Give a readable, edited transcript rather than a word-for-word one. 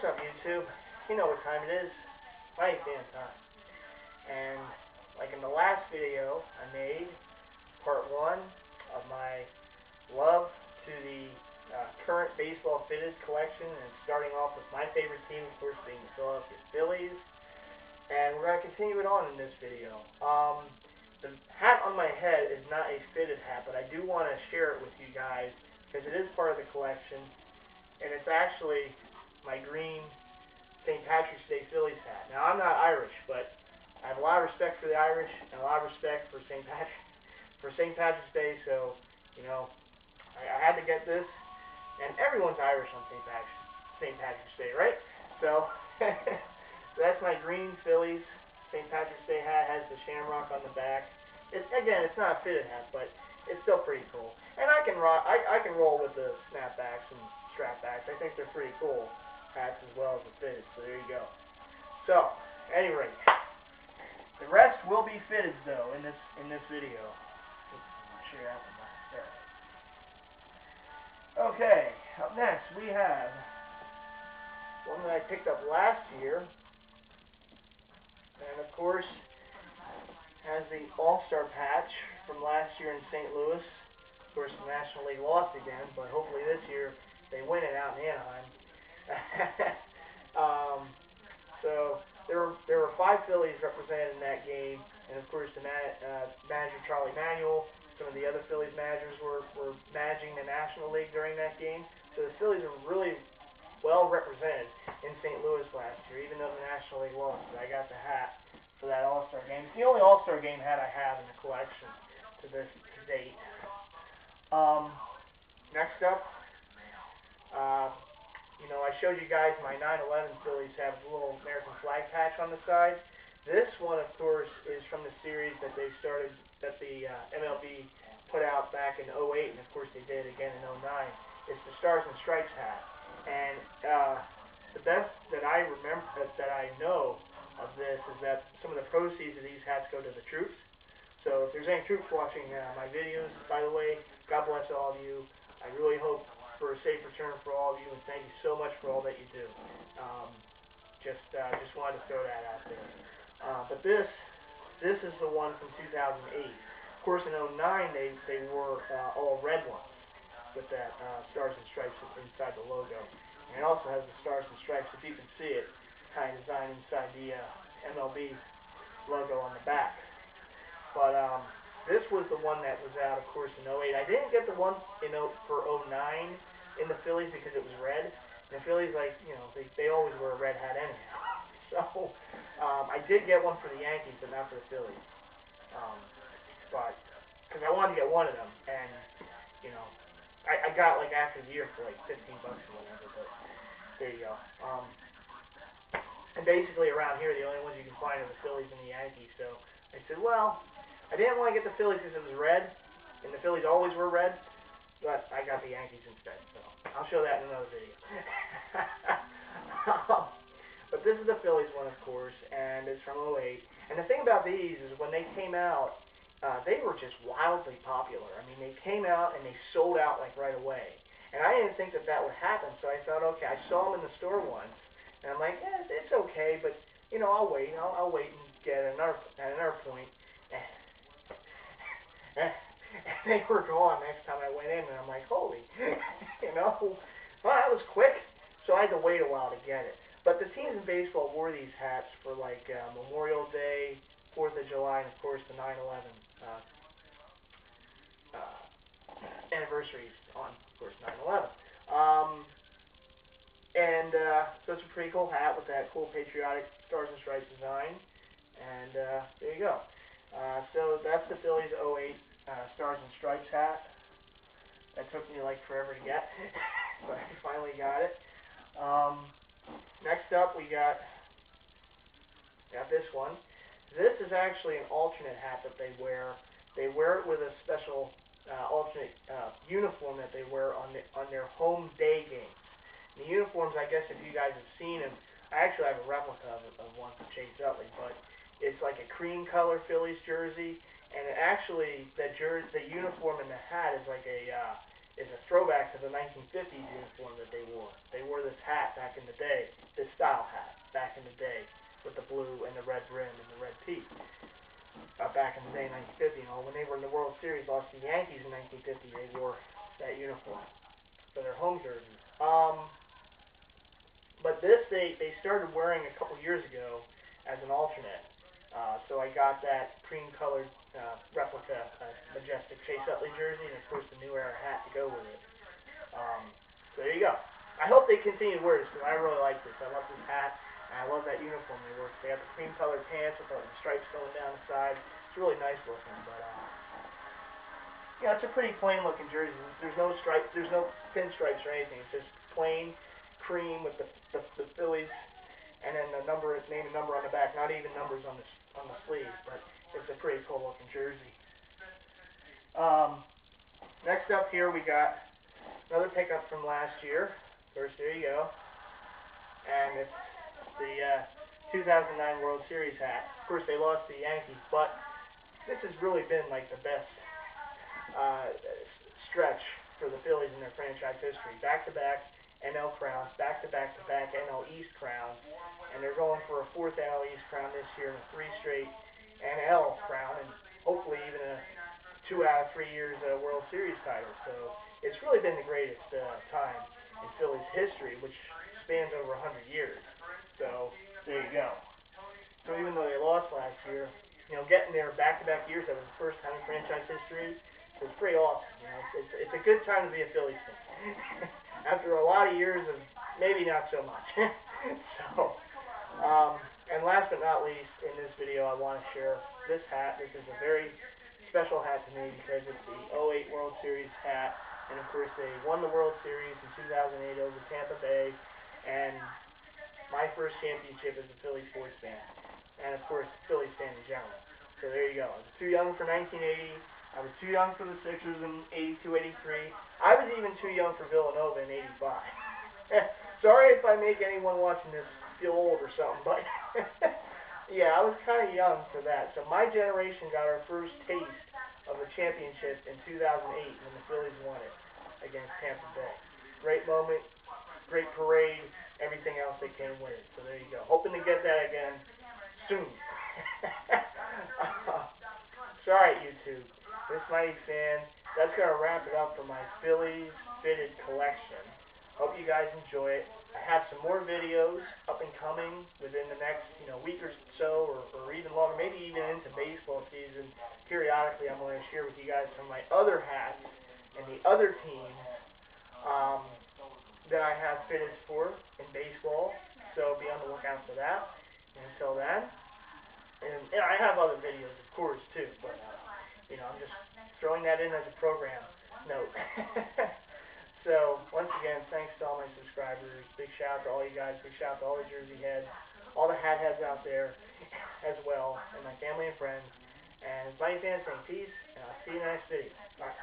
What's up, YouTube? You know what time it is. MightyFan time. And like in the last video I made, part 1 of my love to the current baseball fitted collection, and starting off with my favorite team, of course, being the Philadelphia Phillies. And we're going to continue it on in this video. The hat on my head is not a fitted hat, but I do want to share it with you guys because it is part of the collection, and it's actually my green St. Patrick's Day Phillies hat. Now, I'm not Irish, but I have a lot of respect for the Irish and a lot of respect for St. Patrick's Day, so, you know, I had to get this. And everyone's Irish on St. Patrick's Day, right? So, so that's my green Phillies St. Patrick's Day hat. Has the shamrock on the back. Again, it's not a fitted hat, but it's still pretty cool. And I can roll with the snapbacks and strapbacks. I think they're pretty cool hats as well as the fitted. So there you go. So, at any rate, the rest will be fitted though in this video. I'll show you that one last. Okay, up next we have one that I picked up last year, and of course has the AllStar Patch from last year in St. Louis. Of course, the National League lost again, but hopefully this year they win it out in Anaheim. So there were 5 Phillies represented in that game, and of course the manager Charlie Manuel, some of the other Phillies managers were managing the National League during that game. So the Phillies are really well represented in St. Louis last year, even though the National League lost. But I got the hat for that All-Star game. It's the only All-Star game hat I have in the collection to date. Next up, you know, I showed you guys my 9/11 Phillies have a little American flag patch on the side. This one, of course, is from the series that they started, that the MLB put out back in 2008, and of course they did again in 2009. It's the Stars and Stripes hat. And the best that I remember, that I know of this, is that some of the proceeds of these hats go to the troops. So if there's any troops watching my videos, by the way, God bless all of you. I really hope for a safe return for all of you, and thank you so much for all that you do. Just wanted to throw that out there. But this is the one from 2008. Of course, in 2009 they wore all red ones with that Stars and Stripes inside the logo. And it also has the Stars and Stripes, if you can see it, kind of designed inside the MLB logo on the back. But this was the one that was out, of course, in 2008. I didn't get the one for 2009 in the Phillies because it was red. And the Phillies, like, you know, they always wear a red hat anyhow. So I did get one for the Yankees, but not for the Phillies. But because I wanted to get one of them, and you know, I got like after the year for like $15 or whatever. But there you go. And basically around here, the only ones you can find are the Phillies and the Yankees. So I said, well, I didn't want to get the Phillies because it was red, and the Phillies always were red. But I got the Yankees instead, so I'll show that in another video. But this is the Phillies one, of course, and it's from 2008. And the thing about these is when they came out, they were just wildly popular. I mean, they came out and they sold out like right away. And I didn't think that would happen, so I thought, okay, I saw them in the store once, and I'm like, yeah, it's okay, but you know, I'll wait. I'll wait and get at another point. And they were gone next time I went in, and I'm like, holy, you know, well, that was quick, so I had to wait a while to get it. But the teams in baseball wore these hats for like Memorial Day, 4th of July, and of course the 9/11 anniversaries on, of course, 9/11. So it's a pretty cool hat with that cool patriotic Stars and Stripes design, and there you go. So that's the Phillies 2008 Stars and Stripes hat. That took me like forever to get, but I finally got it. Next up, we got this one. This is actually an alternate hat that they wear. They wear it with a special alternate uniform that they wear on their home day games. And the uniforms, I guess if you guys have seen them, I actually have a replica of one from Chase Utley, but it's like a cream color Phillies jersey, and it actually, the uniform and the hat is like a is a throwback to the 1950s uniform that they wore. They wore this hat back in the day, this style hat back in the day, with the blue and the red brim and the red peak. Back in the day, 1950, when they were in the World Series, lost to the Yankees in 1950, they wore that uniform for their home jersey. But this they started wearing a couple years ago as an alternate. So I got that cream-colored replica Majestic Chase Utley jersey, and of course the New Era hat to go with it. So there you go. I hope they continue to wear this because I really like this. I love this hat, and I love that uniform they wear. They have the cream-colored pants with the stripes going down the side. It's really nice looking, but yeah, it's a pretty plain-looking jersey. There's no stripes, there's no pinstripes or anything. It's just plain cream with the Phillies, and then the number, name and number on the back. Not even numbers on the sleeves, but it's a pretty cool-looking jersey. Next up here, we got another pickup from last year. Of course, there you go. And it's the 2009 World Series hat. Of course, they lost to the Yankees, but this has really been like the best stretch for the Phillies in their franchise history. Back-to-back NL crowns, back-to-back-to-back NL East crowns, and they're going for a 4th NL East crown this year and a 3 straight NL crown, and hopefully even a 2 out of 3 years World Series title. So it's really been the greatest time in Phillies history, which spans over 100 years. So there you go. So even though they lost last year, getting there back-to-back years, that was the first time in franchise history. So it's pretty awesome. It's a good time to be a Phillies fan. After a lot of years of maybe not so much. So, and last but not least, in this video, I want to share this hat. This is a very special hat to me because it's the 2008 World Series hat. And of course, they won the World Series in 2008 over Tampa Bay. And my first championship as a Phillies sports fan. And of course, Phillies fan in general. So there you go. I was too young for 1980. I was too young for the Sixers in 82, 83. I was even too young for Villanova in 85. Sorry if I make anyone watching this feel old or something, but yeah, I was kind of young for that. So my generation got our first taste of a championship in 2008 when the Phillies won it against Tampa Bay. Great moment, great parade, everything else that came with it. So there you go. Hoping to get that again soon. Sorry, YouTube. This MightyFan, that's going to wrap it up for my Phillies fitted collection. Hope you guys enjoy it. I have some more videos up and coming within the next week or so, or even longer, maybe even into baseball season. Periodically, I'm going to share with you guys some of my other hats and the other teams that I have fitted for in baseball. So be on the lookout for that. And until then, and I have other videos, of course, too, but I'm just throwing that in as a program note. So, once again, thanks to all my subscribers. Big shout out to all you guys. Big shout out to all the jersey heads, all the hat heads out there as well, and my family and friends. And it's MightyFan saying peace, and I'll see you in the next video. Bye.